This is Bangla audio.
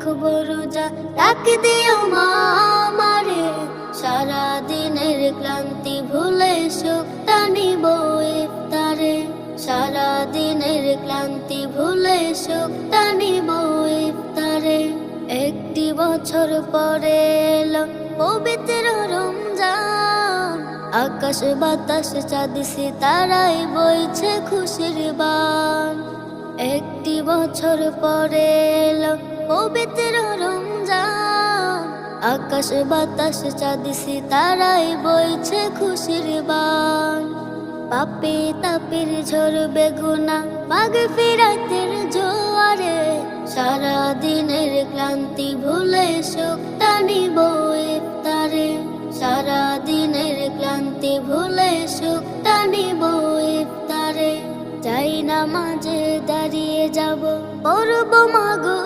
রাখবো রোজা, ডাক দিও মা আমারে, সারা দিনের ক্লান্তি ভুলে সুখটা নিব ইফতারে, সারা দিনের ক্লান্তি ভুলে সুখটা নিব ইফতারে। একটি বছর পরে এলো পবিত্র রমজান, আকাশ বাতাস চাঁদ সিতারায় বইছে খুশির বান। একটি বছর পরে এলো পবিত্র রমজান, আকাশ বাতাস চাঁদ সিতারায় বইছে খুশির বান। পাপে তাপের ঝরবে গুনাহ মাগফিরাতের জোয়ারে, সারা দিনের ক্লান্তি ভুলে সুখটা নিব ইফতারে, সারা দিনের ক্লান্তি ভুলে সুখটা নিব ইফতারে। যাই নামাজে দাঁড়িয়ে যাব, পড়ব মাগো